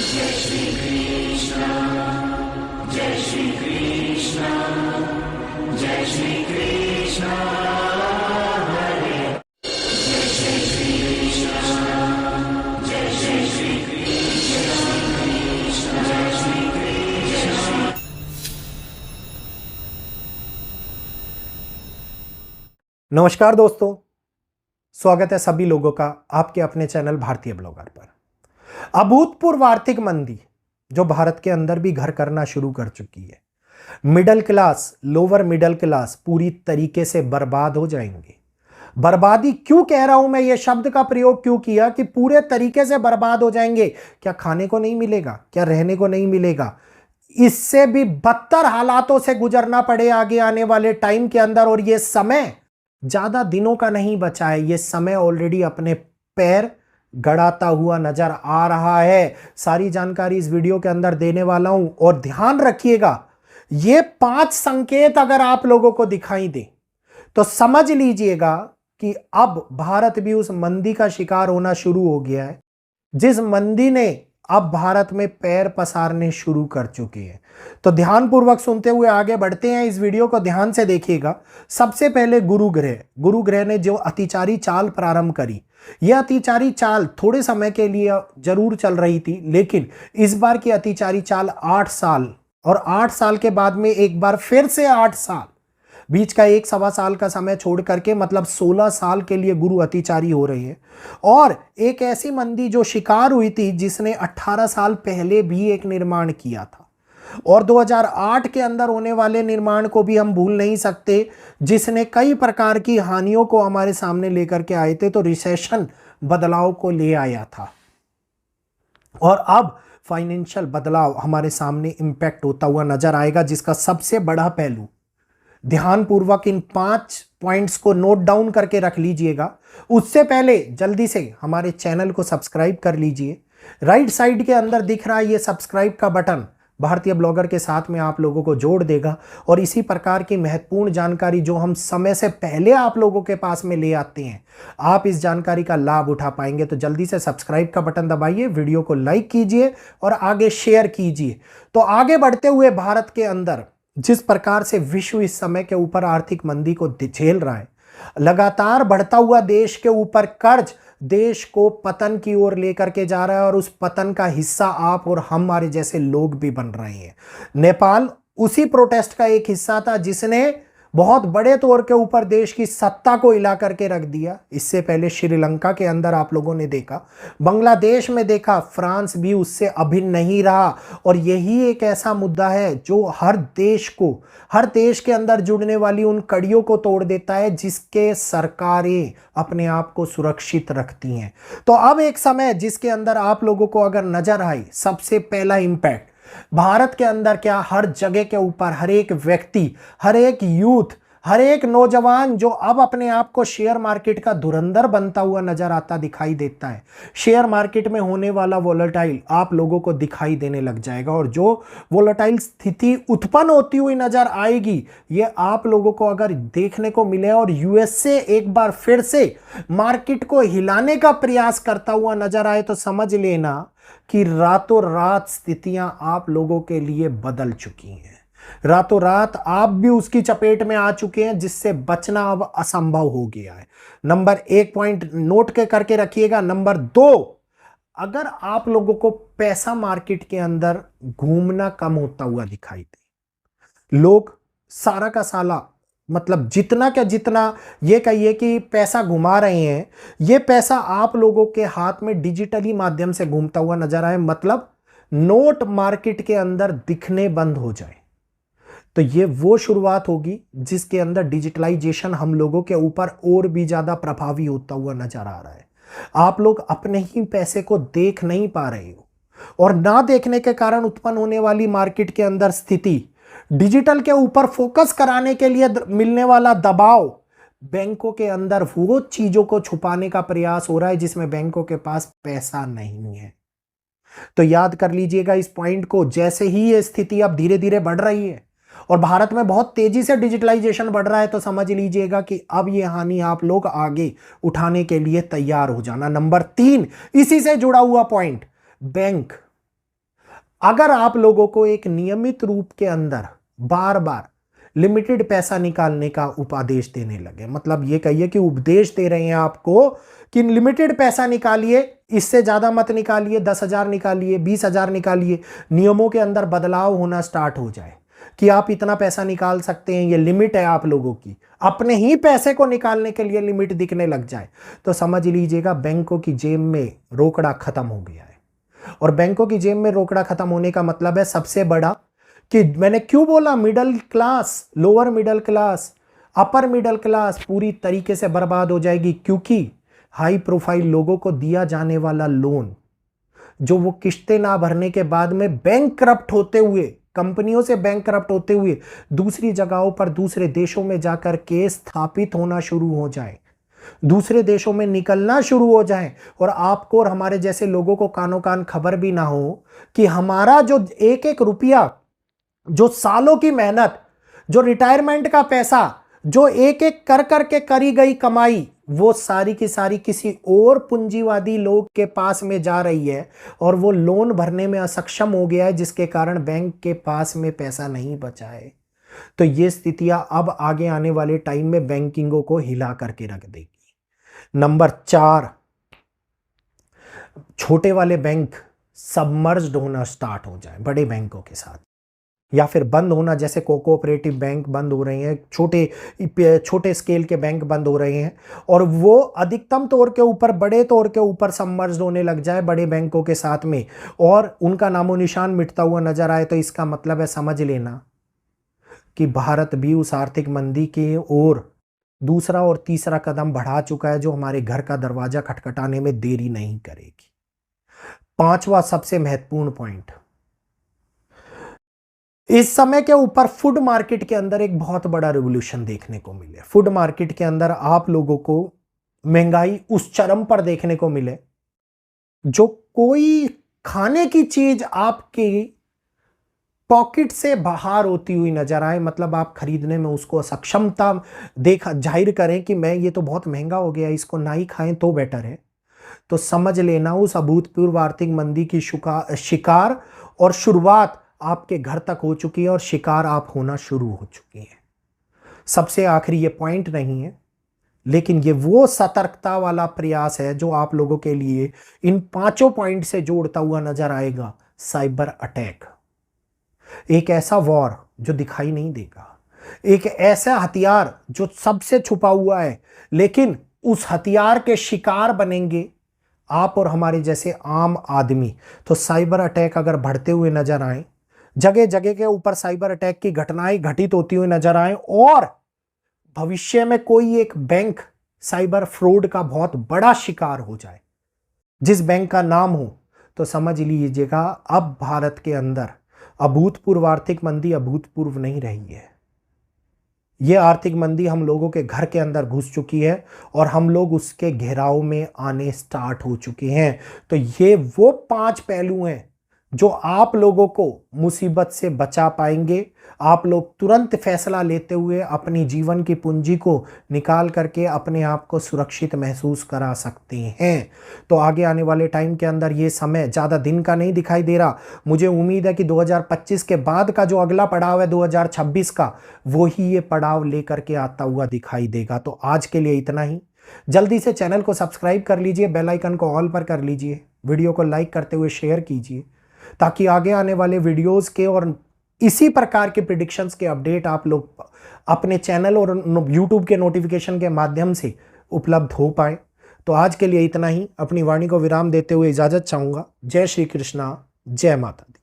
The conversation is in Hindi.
जय श्री कृष्ण, जय श्री कृष्ण, जय श्री कृष्ण हरे, जय श्री कृष्ण, जय श्री कृष्ण, जय श्री कृष्ण। नमस्कार दोस्तों, स्वागत है सभी लोगों का आपके अपने चैनल भारतीय ब्लॉगर पर। अभूतपूर्व आर्थिक मंदी जो भारत के अंदर भी घर करना शुरू कर चुकी है। Middle class, lower middle class पूरी तरीके से बर्बाद हो जाएंगे। बर्बादी क्यों कह रहा हूं मैं, ये शब्द का प्रयोग क्यों किया कि पूरे तरीके से बर्बाद हो जाएंगे? क्या खाने को नहीं मिलेगा? क्या रहने को नहीं मिलेगा? इससे भी बदतर हालातों से गुजरना पड़े आगे आने वाले टाइम के अंदर। और ये समय ज्यादा दिनों का नहीं बचा है, ये समय ऑलरेडी अपने पैर गड़ाता हुआ नजर आ रहा है। सारी जानकारी इस वीडियो के अंदर देने वाला हूं और ध्यान रखिएगा, ये 5 संकेत अगर आप लोगों को दिखाई दे तो समझ लीजिएगा कि अब भारत भी उस मंदी का शिकार होना शुरू हो गया है जिस मंदी ने अब भारत में पैर पसारने शुरू कर चुके हैं। तो ध्यानपूर्वक सुनते हुए आगे बढ़ते हैं, इस वीडियो को ध्यान से देखिएगा। सबसे पहले गुरु ग्रह ने जो अतिचारी चाल प्रारंभ करी, यह अतिचारी चाल थोड़े समय के लिए जरूर चल रही थी, लेकिन इस बार की अतिचारी चाल 8 साल और 8 साल के बाद में एक बार फिर से 8 साल, बीच का 1-1.25 साल का समय छोड़ करके मतलब 16 साल के लिए गुरु अतिचारी हो रहे हैं। और एक ऐसी मंदी जो शिकार हुई थी जिसने 18 साल पहले भी एक निर्माण किया था और 2008 के अंदर होने वाले निर्माण को भी हम भूल नहीं सकते, जिसने कई प्रकार की हानियों को हमारे सामने लेकर के आए थे। तो रिसेशन बदलाव को ले आया था और अब फाइनेंशियल बदलाव हमारे सामने इंपैक्ट होता हुआ नजर आएगा, जिसका सबसे बड़ा पहलू, ध्यानपूर्वक इन 5 पॉइंट्स को नोट डाउन करके रख लीजिएगा। उससे पहले जल्दी से हमारे चैनल को सब्सक्राइब कर लीजिए। राइट साइड के अंदर दिख रहा है ये सब्सक्राइब का बटन, भारतीय ब्लॉगर के साथ में आप लोगों को जोड़ देगा और इसी प्रकार की महत्वपूर्ण जानकारी जो हम समय से पहले आप लोगों के पास में ले आते हैं, आप इस जानकारी का लाभ उठा पाएंगे। तो जल्दी से सब्सक्राइब का बटन दबाइए, वीडियो को लाइक कीजिए और आगे शेयर कीजिए। तो आगे बढ़ते हुए, भारत के अंदर जिस प्रकार से विश्व इस समय के ऊपर आर्थिक मंदी को झेल रहा है, लगातार बढ़ता हुआ देश के ऊपर कर्ज देश को पतन की ओर लेकर के जा रहा है और उस पतन का हिस्सा आप और हमारे जैसे लोग भी बन रहे हैं। नेपाल उसी प्रोटेस्ट का एक हिस्सा था जिसने बहुत बड़े तौर के ऊपर देश की सत्ता को हिला करके रख दिया। इससे पहले श्रीलंका के अंदर आप लोगों ने देखा, बांग्लादेश में देखा, फ्रांस भी उससे अभिन्न नहीं रहा। और यही एक ऐसा मुद्दा है जो हर देश के अंदर जुड़ने वाली उन कड़ियों को तोड़ देता है जिसके सरकारें अपने आप को सुरक्षित रखती हैं। तो अब एक समय जिसके अंदर आप लोगों को अगर नजर आए, सबसे पहला इंपैक्ट भारत के अंदर क्या, हर जगह के ऊपर हर एक व्यक्ति, हर एक यूथ, हर एक नौजवान जो अब अपने आप को शेयर मार्केट का धुरंधर बनता हुआ नजर आता दिखाई देता है। शेयर मार्केट में होने वाला वोलेटाइल आप लोगों को दिखाई देने लग जाएगा और जो वोलेटाइल स्थिति उत्पन्न होती हुई नजर आएगी, ये आप लोगों को अगर देखने को मिले और यूएसए एक बार फिर से मार्केट को हिलाने का प्रयास करता हुआ नजर आए, तो समझ लेना कि रातों रात स्थितियां आप लोगों के लिए बदल चुकी हैं। रातों रात आप भी उसकी चपेट में आ चुके हैं जिससे बचना अब असंभव हो गया है। नंबर 1 पॉइंट नोट के करके रखिएगा। नंबर 2, अगर आप लोगों को पैसा मार्केट के अंदर घूमना कम होता हुआ दिखाई दे, लोग सारा का साला मतलब जितना क्या जितना ये कहिए कि पैसा घुमा रहे हैं, ये पैसा आप लोगों के हाथ में डिजिटली माध्यम से घूमता हुआ नजर आए, मतलब नोट मार्केट के अंदर दिखने बंद हो जाए, तो ये वो शुरुआत होगी जिसके अंदर डिजिटलाइजेशन हम लोगों के ऊपर और भी ज्यादा प्रभावी होता हुआ नजर आ रहा है। आप लोग अपने ही पैसे को देख नहीं पा रहे हो और ना देखने के कारण उत्पन्न होने वाली मार्केट के अंदर स्थिति, डिजिटल के ऊपर फोकस कराने के लिए मिलने वाला दबाव, बैंकों के अंदर वो चीजों को छुपाने का प्रयास हो रहा है जिसमें बैंकों के पास पैसा नहीं है। तो याद कर लीजिएगा इस पॉइंट को। जैसे ही ये स्थिति अब धीरे धीरे बढ़ रही है और भारत में बहुत तेजी से डिजिटलाइजेशन बढ़ रहा है, तो समझ लीजिएगा कि अब ये हानि आप लोग आगे उठाने के लिए तैयार हो जाना। नंबर 3, इसी से जुड़ा हुआ पॉइंट, बैंक अगर आप लोगों को एक नियमित रूप के अंदर बार बार लिमिटेड पैसा निकालने का उपदेश देने लगे, मतलब ये कहिए कि उपदेश दे रहे हैं आपको कि लिमिटेड पैसा निकालिए, इससे ज्यादा मत निकालिए, 10,000 निकालिए, 20,000 निकालिए, नियमों के अंदर बदलाव होना स्टार्ट हो जाए कि आप इतना पैसा निकाल सकते हैं, ये लिमिट है आप लोगों की, अपने ही पैसे को निकालने के लिए लिमिट दिखने लग जाए, तो समझ लीजिएगा बैंकों की जेब में रोकड़ा खत्म हो गया है। और बैंकों की जेब में रोकड़ा खत्म होने का मतलब है सबसे बड़ा कि मैंने क्यों बोला middle class, lower middle class, upper middle class पूरी तरीके से बर्बाद हो जाएगी, क्योंकि हाई प्रोफाइल लोगों को दिया जाने वाला लोन जो वो किस्तें ना भरने के बाद में बैंक करप्ट होते हुए, कंपनियों से बैंक करप्ट होते हुए दूसरी जगहों पर दूसरे देशों में जाकर के स्थापित होना शुरू हो जाए, दूसरे देशों में निकलना शुरू हो जाए, और आपको और हमारे जैसे लोगों को कानों कान खबर भी ना हो कि हमारा जो एक एक रुपया, जो सालों की मेहनत, जो रिटायरमेंट का पैसा, जो एक एक कर करके करी गई कमाई, वो सारी की सारी किसी और पूंजीवादी लोग के पास में जा रही है और वो लोन भरने में असक्षम हो गया है, जिसके कारण बैंक के पास में पैसा नहीं बचा है। तो ये स्थितियां अब आगे आने वाले टाइम में बैंकिंगों को हिला करके रख देगी। नंबर 4, छोटे वाले बैंक सबमर्ज्ड होना स्टार्ट हो जाए बड़े बैंकों के साथ, या फिर बंद होना, जैसे कोऑपरेटिव बैंक बंद हो रहे हैं, छोटे स्केल के बैंक बंद हो रहे हैं, और वो अधिकतम तौर के ऊपर, बड़े तौर के ऊपर सबमर्ज्ड होने लग जाए बड़े बैंकों के साथ में, और उनका नामो निशान मिटता हुआ नजर आए, तो इसका मतलब है समझ लेना कि भारत भी उस आर्थिक मंदी की ओर दूसरा और तीसरा कदम बढ़ा चुका है, जो हमारे घर का दरवाजा खटखटाने में देरी नहीं करेगी। 5वां सबसे महत्वपूर्ण पॉइंट, इस समय के ऊपर फूड मार्केट के अंदर एक बहुत बड़ा रिवॉल्यूशन देखने को मिले। फूड मार्केट के अंदर आप लोगों को महंगाई उस चरम पर देखने को मिले, जो कोई खाने की चीज आपकी पॉकेट से बाहर होती हुई नजर आए, मतलब आप खरीदने में उसको असक्षमता जाहिर करें कि मैं ये तो बहुत महंगा हो गया, इसको ना ही खाएं तो बेटर है, तो समझ लेना उस अभूतपूर्व आर्थिक मंदी की शिकार और शुरुआत आपके घर तक हो चुकी है, और शिकार आप होना शुरू हो चुकी है। सबसे आखिरी ये पॉइंट नहीं है, लेकिन ये वो सतर्कता वाला प्रयास है जो आप लोगों के लिए इन 5 पॉइंट से जोड़ता हुआ नजर आएगा। साइबर अटैक, एक ऐसा वॉर जो दिखाई नहीं देगा, एक ऐसा हथियार जो सबसे छुपा हुआ है, लेकिन उस हथियार के शिकार बनेंगे आप और हमारे जैसे आम आदमी। तो साइबर अटैक अगर बढ़ते हुए नजर आए, जगह जगह के ऊपर साइबर अटैक की घटनाएं घटित होती हुई नजर आए, और भविष्य में कोई एक बैंक साइबर फ्रॉड का बहुत बड़ा शिकार हो जाए, जिस बैंक का नाम हो, तो समझ लीजिएगा अब भारत के अंदर अभूतपूर्व आर्थिक मंदी अभूतपूर्व नहीं रही है। यह आर्थिक मंदी हम लोगों के घर के अंदर घुस चुकी है, और हम लोग उसके घेराव में आने स्टार्ट हो चुके हैं। तो ये वो 5 पहलू हैं जो आप लोगों को मुसीबत से बचा पाएंगे। आप लोग तुरंत फैसला लेते हुए अपनी जीवन की पूंजी को निकाल करके अपने आप को सुरक्षित महसूस करा सकते हैं। तो आगे आने वाले टाइम के अंदर ये समय ज़्यादा दिन का नहीं दिखाई दे रहा। मुझे उम्मीद है कि 2025 के बाद का जो अगला पड़ाव है 2026 का, वो ही ये पड़ाव लेकर के आता हुआ दिखाई देगा। तो आज के लिए इतना ही। जल्दी से चैनल को सब्सक्राइब कर लीजिए, बेल आइकन को ऑल पर कर लीजिए, वीडियो को लाइक करते हुए शेयर कीजिए, ताकि आगे आने वाले वीडियोस के और इसी प्रकार के प्रिडिक्शंस के अपडेट आप लोग अपने चैनल और यूट्यूब के नोटिफिकेशन के माध्यम से उपलब्ध हो पाए। तो आज के लिए इतना ही। अपनी वाणी को विराम देते हुए इजाजत चाहूंगा। जय श्री कृष्णा, जय माता दी।